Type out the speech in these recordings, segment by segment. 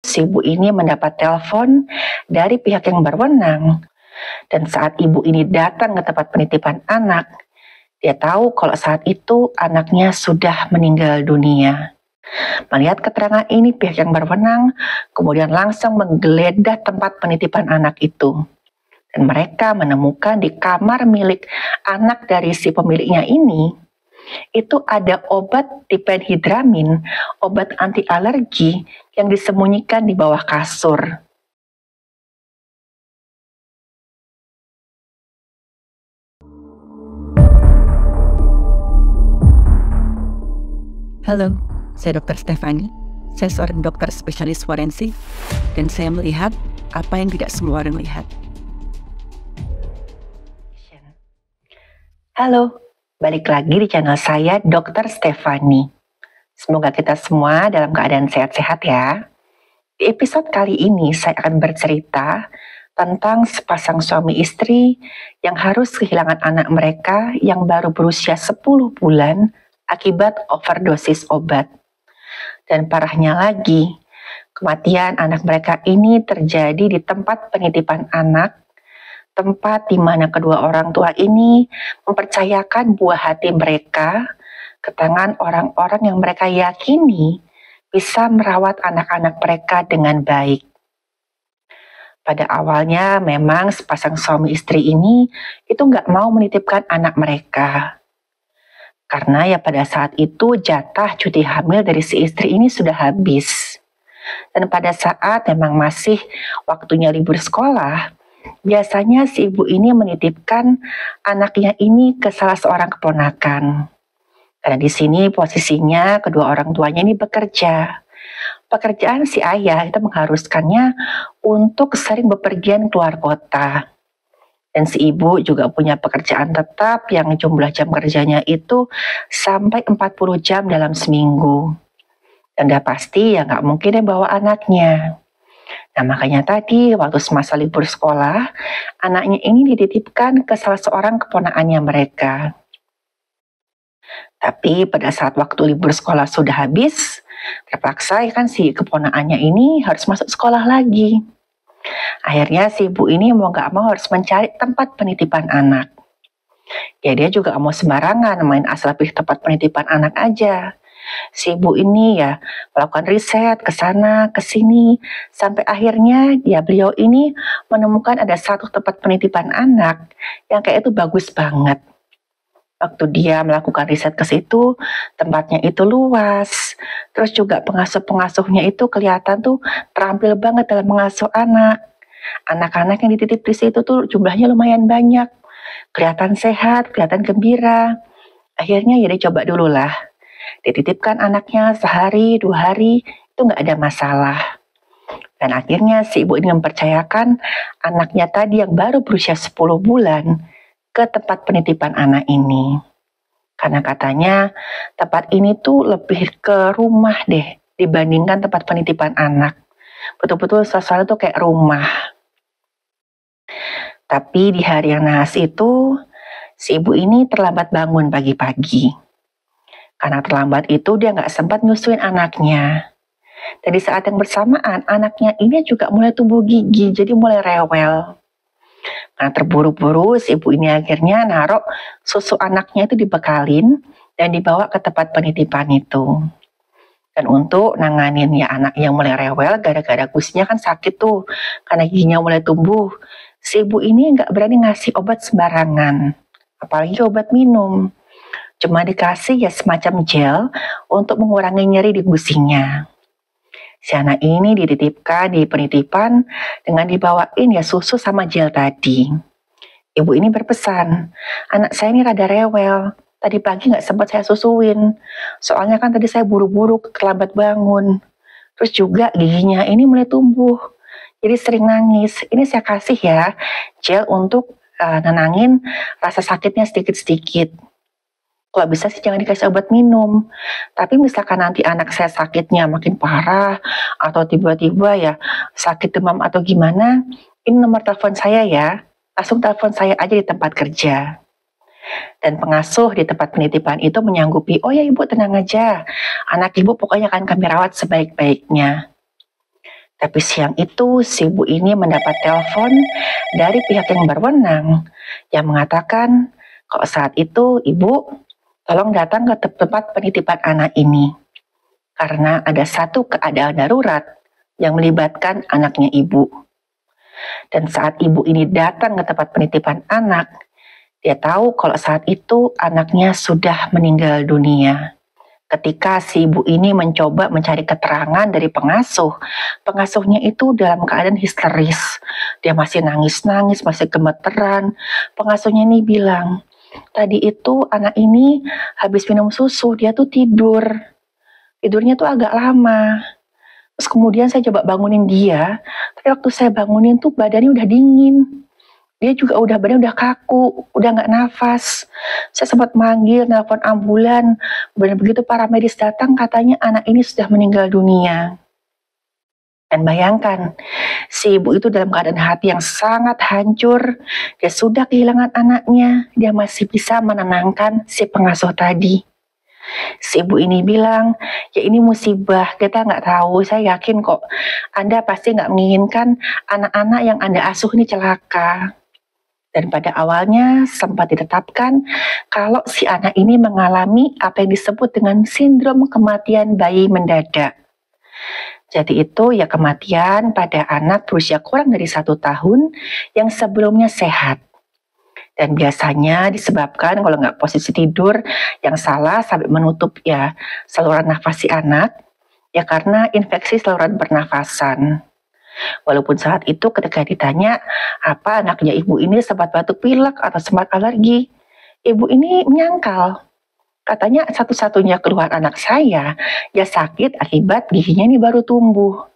si ibu ini mendapat telepon dari pihak yang berwenang. Dan saat ibu ini datang ke tempat penitipan anak, dia tahu kalau saat itu anaknya sudah meninggal dunia. Melihat keterangan ini, pihak yang berwenang kemudian langsung menggeledah tempat penitipan anak itu. Dan mereka menemukan di kamar milik anak dari si pemiliknya ini, itu ada obat diphenhidramin, obat anti alergi yang disembunyikan di bawah kasur. Halo, saya Dr. Stefani. Saya seorang dokter spesialis forensik dan saya melihat apa yang tidak semua orang lihat. Halo, balik lagi di channel saya Dr. Stefani. Semoga kita semua dalam keadaan sehat-sehat ya. Di episode kali ini saya akan bercerita tentang sepasang suami istri yang harus kehilangan anak mereka yang baru berusia 10 bulan akibat overdosis obat. Dan parahnya lagi, kematian anak mereka ini terjadi di tempat penitipan anak, tempat di mana kedua orang tua ini mempercayakan buah hati mereka ke tangan orang-orang yang mereka yakini bisa merawat anak-anak mereka dengan baik. Pada awalnya memang sepasang suami istri ini itu nggak mau menitipkan anak mereka. Karena ya pada saat itu jatah cuti hamil dari si istri ini sudah habis. Dan pada saat memang masih waktunya libur sekolah, biasanya si ibu ini menitipkan anaknya ini ke salah seorang keponakan. Karena di sini posisinya kedua orang tuanya ini bekerja. Pekerjaan si ayah itu mengharuskannya untuk sering bepergian keluar kota. Dan si ibu juga punya pekerjaan tetap yang jumlah jam kerjanya itu sampai 40 jam dalam seminggu. Dan udah pasti ya nggak mungkin dia bawa anaknya. Nah makanya tadi waktu semasa libur sekolah, anaknya ini dititipkan ke salah seorang keponakannya mereka. Tapi pada saat waktu libur sekolah sudah habis, terpaksa ya kan si keponakannya ini harus masuk sekolah lagi. Akhirnya si ibu ini mau gak mau harus mencari tempat penitipan anak. Ya dia juga gak mau sembarangan main asal pilih tempat penitipan anak aja. Si ibu ini ya melakukan riset ke sana ke sini sampai akhirnya ya beliau ini menemukan ada satu tempat penitipan anak yang kayak itu bagus banget. Waktu dia melakukan riset ke situ, tempatnya itu luas. Terus juga pengasuh-pengasuhnya itu kelihatan tuh terampil banget dalam mengasuh anak. Anak-anak yang dititip di situ tuh jumlahnya lumayan banyak. Kelihatan sehat, kelihatan gembira. Akhirnya ya dia coba dulu lah. Dititipkan anaknya sehari, 2 hari, itu nggak ada masalah. Dan akhirnya si ibu ini mempercayakan anaknya tadi yang baru berusia 10 bulan ke tempat penitipan anak ini. Karena katanya tempat ini tuh lebih ke rumah deh dibandingkan tempat penitipan anak. Betul-betul suasana tuh kayak rumah. Tapi di hari yang nahas itu, si ibu ini terlambat bangun pagi-pagi. Karena terlambat itu dia nggak sempat nyusuin anaknya. Dan di saat yang bersamaan, anaknya ini juga mulai tumbuh gigi, jadi mulai rewel. Karena terburu-buru, si ibu ini akhirnya naruh susu anaknya itu dibekalin dan dibawa ke tempat penitipan itu. Dan untuk nanganin ya anak yang mulai rewel, gara-gara gusinya kan sakit tuh, karena giginya mulai tumbuh. Si ibu ini nggak berani ngasih obat sembarangan, apalagi obat minum. Cuma dikasih ya semacam gel untuk mengurangi nyeri di gusinya. Si anak ini dititipkan di penitipan dengan dibawain ya susu sama gel tadi. Ibu ini berpesan, anak saya ini rada rewel, tadi pagi nggak sempat saya susuin, soalnya kan tadi saya buru-buru terlambat bangun. Terus juga giginya ini mulai tumbuh, jadi sering nangis. Ini saya kasih ya gel untuk nenangin rasa sakitnya sedikit-sedikit. Kalau bisa sih jangan dikasih obat minum. Tapi misalkan nanti anak saya sakitnya makin parah atau tiba-tiba ya sakit demam atau gimana, ini nomor telepon saya ya. Langsung telepon saya aja di tempat kerja. Dan pengasuh di tempat penitipan itu menyanggupi, oh ya ibu tenang aja, anak ibu pokoknya akan kami rawat sebaik-baiknya. Tapi siang itu si ibu ini mendapat telepon dari pihak yang berwenang yang mengatakan kalau saat itu ibu tolong datang ke tempat penitipan anak ini karena ada satu keadaan darurat yang melibatkan anaknya ibu. Dan saat ibu ini datang ke tempat penitipan anak, dia tahu kalau saat itu anaknya sudah meninggal dunia. Ketika si ibu ini mencoba mencari keterangan dari pengasuh, pengasuhnya itu dalam keadaan histeris. Dia masih nangis-nangis, masih gemeteran. Pengasuhnya ini bilang, tadi itu anak ini habis minum susu, dia tuh tidur. Tidurnya tuh agak lama. Terus kemudian saya coba bangunin dia, tapi waktu saya bangunin tuh badannya udah dingin. Dia juga badannya udah kaku, udah nggak nafas. Saya sempat manggil, nelpon ambulan. Dan begitu para medis datang, katanya anak ini sudah meninggal dunia. Dan bayangkan, si ibu itu dalam keadaan hati yang sangat hancur. Dia sudah kehilangan anaknya, dia masih bisa menenangkan si pengasuh tadi. Si ibu ini bilang, ya ini musibah, kita nggak tahu, saya yakin kok Anda pasti nggak menginginkan anak-anak yang Anda asuh ini celaka. Dan pada awalnya sempat ditetapkan kalau si anak ini mengalami apa yang disebut dengan sindrom kematian bayi mendadak. Jadi itu ya kematian pada anak berusia kurang dari 1 tahun yang sebelumnya sehat. Dan biasanya disebabkan kalau nggak posisi tidur yang salah sampai menutup ya saluran nafas si anak, ya karena infeksi saluran pernafasan. Walaupun saat itu ketika ditanya apa anaknya ibu ini sempat batuk pilek atau sempat alergi, ibu ini menyangkal. Katanya satu-satunya keluhan anak saya, ya sakit akibat giginya ini baru tumbuh.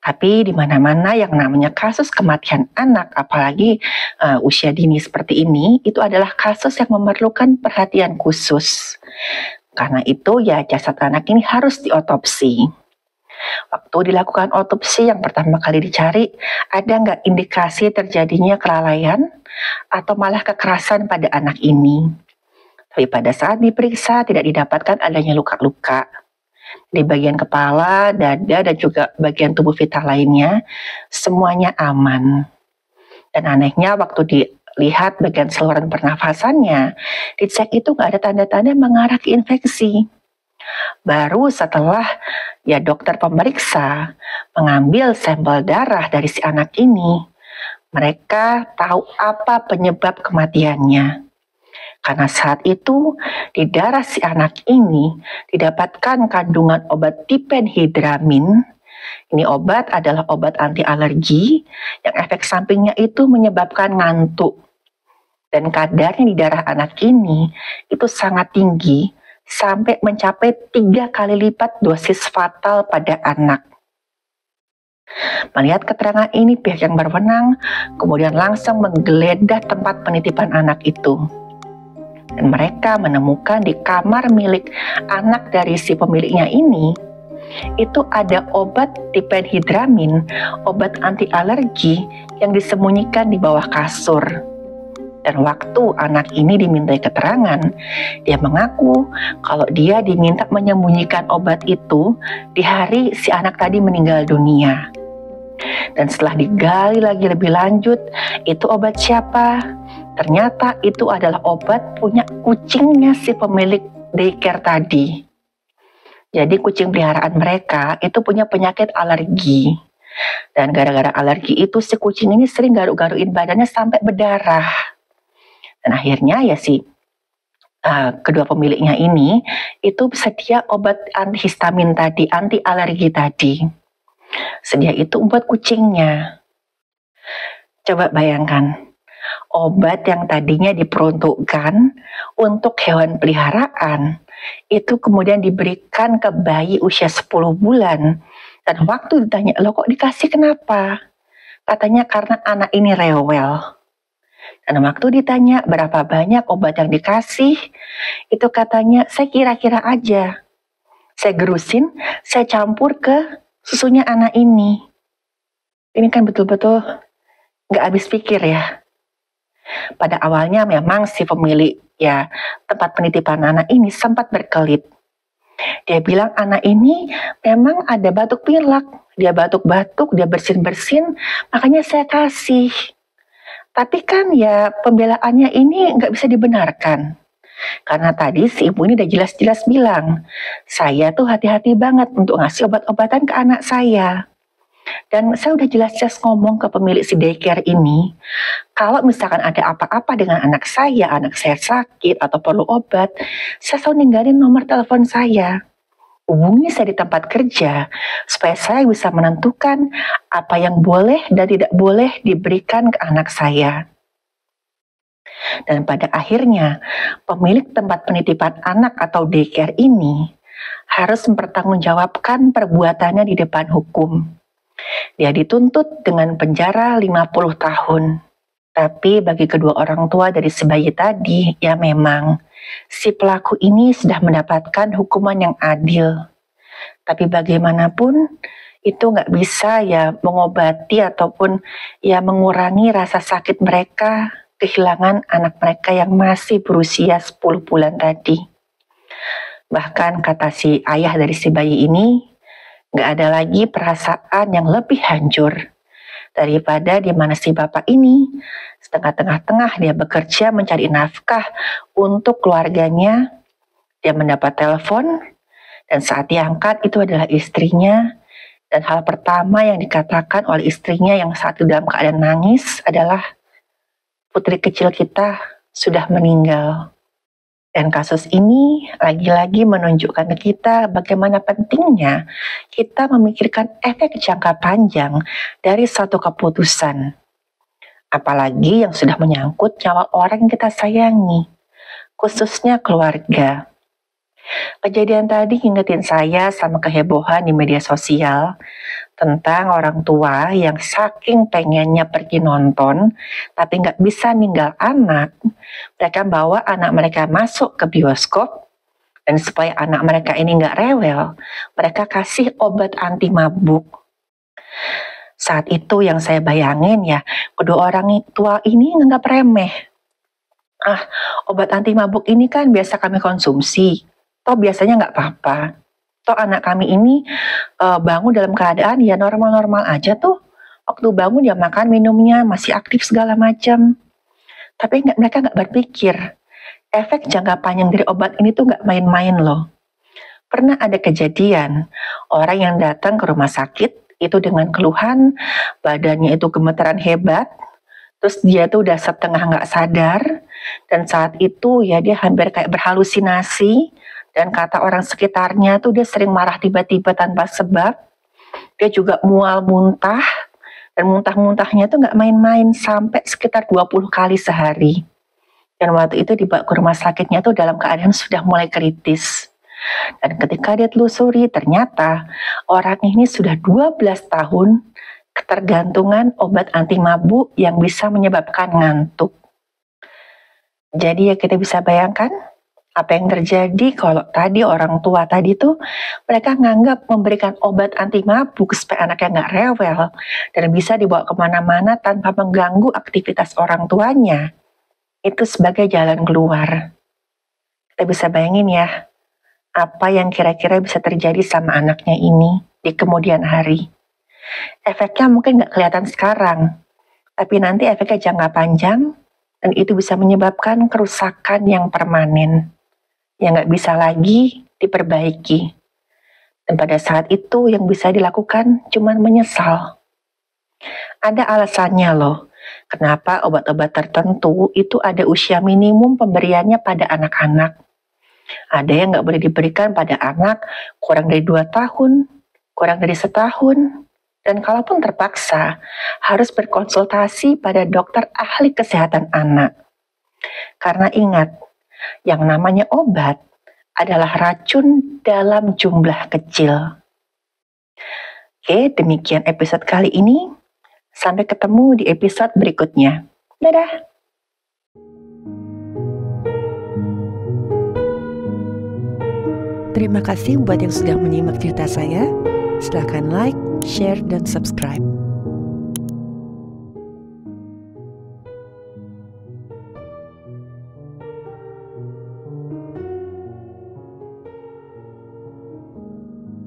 Tapi di mana-mana yang namanya kasus kematian anak, apalagi usia dini seperti ini, itu adalah kasus yang memerlukan perhatian khusus. Karena itu ya jasad anak ini harus diotopsi. Waktu dilakukan otopsi yang pertama kali dicari, ada nggak indikasi terjadinya kelalaian atau malah kekerasan pada anak ini. Tapi pada saat diperiksa tidak didapatkan adanya luka-luka. Di bagian kepala, dada, dan juga bagian tubuh vital lainnya, semuanya aman. Dan anehnya waktu dilihat bagian saluran pernafasannya, dicek itu nggak ada tanda-tanda mengarah ke infeksi. Baru setelah ya dokter pemeriksa mengambil sampel darah dari si anak ini, mereka tahu apa penyebab kematiannya. Karena saat itu di darah si anak ini didapatkan kandungan obat diphenhidramin. Ini obat adalah obat anti alergi yang efek sampingnya itu menyebabkan ngantuk. Dan kadarnya di darah anak ini itu sangat tinggi, sampai mencapai 3 kali lipat dosis fatal pada anak. Melihat keterangan ini, pihak yang berwenang kemudian langsung menggeledah tempat penitipan anak itu. Dan mereka menemukan di kamar milik anak dari si pemiliknya ini, itu ada obat diphenhidramin, obat anti alergi yang disembunyikan di bawah kasur. Dan waktu anak ini dimintai keterangan, dia mengaku kalau dia diminta menyembunyikan obat itu di hari si anak tadi meninggal dunia. Dan setelah digali lagi lebih lanjut, itu obat siapa? Ternyata itu adalah obat punya kucingnya si pemilik daycare tadi. Jadi kucing peliharaan mereka itu punya penyakit alergi. Dan gara-gara alergi itu si kucing ini sering garuk-garukin badannya sampai berdarah. Dan akhirnya ya kedua pemiliknya ini itu sedia obat antihistamin tadi, anti alergi tadi. Sedia itu buat kucingnya. Coba bayangkan, obat yang tadinya diperuntukkan untuk hewan peliharaan itu kemudian diberikan ke bayi usia 10 bulan. Dan waktu ditanya, lo kok dikasih kenapa? Katanya karena anak ini rewel. Dan waktu ditanya berapa banyak obat yang dikasih, itu katanya saya kira-kira aja. Saya gerusin, saya campur ke susunya anak ini. Ini kan betul-betul nggak habis pikir ya. Pada awalnya memang si pemilik ya tempat penitipan anak ini sempat berkelit. Dia bilang anak ini memang ada batuk pilek, dia batuk-batuk, dia bersin-bersin, makanya saya kasih. Tapi kan ya pembelaannya ini nggak bisa dibenarkan. Karena tadi si ibu ini udah jelas-jelas bilang, saya tuh hati-hati banget untuk ngasih obat-obatan ke anak saya. Dan saya udah jelas-jelas ngomong ke pemilik si daycare ini, kalau misalkan ada apa-apa dengan anak saya sakit atau perlu obat, saya selalu ninggalin nomor telepon saya. Hubungi saya di tempat kerja, supaya saya bisa menentukan apa yang boleh dan tidak boleh diberikan ke anak saya. Dan pada akhirnya, pemilik tempat penitipan anak atau daycare ini harus mempertanggungjawabkan perbuatannya di depan hukum. Dia dituntut dengan penjara 50 tahun. Tapi bagi kedua orang tua dari si bayi tadi, ya memang si pelaku ini sudah mendapatkan hukuman yang adil. Tapi bagaimanapun itu nggak bisa ya mengobati ataupun ya mengurangi rasa sakit mereka kehilangan anak mereka yang masih berusia 10 bulan tadi. Bahkan kata si ayah dari si bayi ini, nggak ada lagi perasaan yang lebih hancur daripada di mana si bapak ini setengah tengah-tengah dia bekerja mencari nafkah untuk keluarganya. Dia mendapat telepon dan saat diangkat itu adalah istrinya, dan hal pertama yang dikatakan oleh istrinya yang saat itu dalam keadaan nangis adalah, putri kecil kita sudah meninggal. Dan kasus ini lagi-lagi menunjukkan ke kita bagaimana pentingnya kita memikirkan efek jangka panjang dari suatu keputusan. Apalagi yang sudah menyangkut nyawa orang yang kita sayangi, khususnya keluarga. Kejadian tadi ngingetin saya sama kehebohan di media sosial tentang orang tua yang saking pengennya pergi nonton tapi nggak bisa ninggal anak. Mereka bawa anak mereka masuk ke bioskop, dan supaya anak mereka ini nggak rewel, mereka kasih obat anti mabuk. Saat itu yang saya bayangin ya, kedua orang tua ini nganggap remeh. Obat anti mabuk ini kan biasa kami konsumsi, toh biasanya nggak apa-apa. Toh anak kami ini bangun dalam keadaan ya normal-normal aja tuh. Waktu bangun ya makan minumnya masih aktif segala macam. Tapi mereka nggak berpikir efek jangka panjang dari obat ini tuh nggak main-main loh. Pernah ada kejadian orang yang datang ke rumah sakit itu dengan keluhan badannya itu gemeteran hebat. Terus dia tuh udah setengah nggak sadar, dan saat itu ya dia hampir kayak berhalusinasi, dan kata orang sekitarnya tuh dia sering marah tiba-tiba tanpa sebab. Dia juga mual muntah, dan muntah-muntahnya tuh nggak main-main sampai sekitar 20 kali sehari. Dan waktu itu dibawa ke rumah sakitnya tuh dalam keadaan sudah mulai kritis. Dan ketika dia telusuri ternyata orang ini sudah 12 tahun ketergantungan obat anti mabuk yang bisa menyebabkan ngantuk. Jadi ya kita bisa bayangkan apa yang terjadi kalau tadi orang tua tadi tuh mereka nganggap memberikan obat anti mabuk supaya anaknya nggak rewel dan bisa dibawa kemana-mana tanpa mengganggu aktivitas orang tuanya, itu sebagai jalan keluar. Kita bisa bayangin ya apa yang kira-kira bisa terjadi sama anaknya ini di kemudian hari. Efeknya mungkin nggak kelihatan sekarang, tapi nanti efeknya jangka panjang, dan itu bisa menyebabkan kerusakan yang permanen, yang nggak bisa lagi diperbaiki. Dan pada saat itu yang bisa dilakukan cuma menyesal. Ada alasannya loh, kenapa obat-obat tertentu itu ada usia minimum pemberiannya pada anak-anak. Ada yang nggak boleh diberikan pada anak kurang dari 2 tahun, kurang dari 1 tahun, dan kalaupun terpaksa, harus berkonsultasi pada dokter ahli kesehatan anak. Karena ingat, yang namanya obat adalah racun dalam jumlah kecil. Oke, demikian episode kali ini. Sampai ketemu di episode berikutnya. Dadah! Terima kasih buat yang sudah menyimak cerita saya. Silahkan like, share, dan subscribe.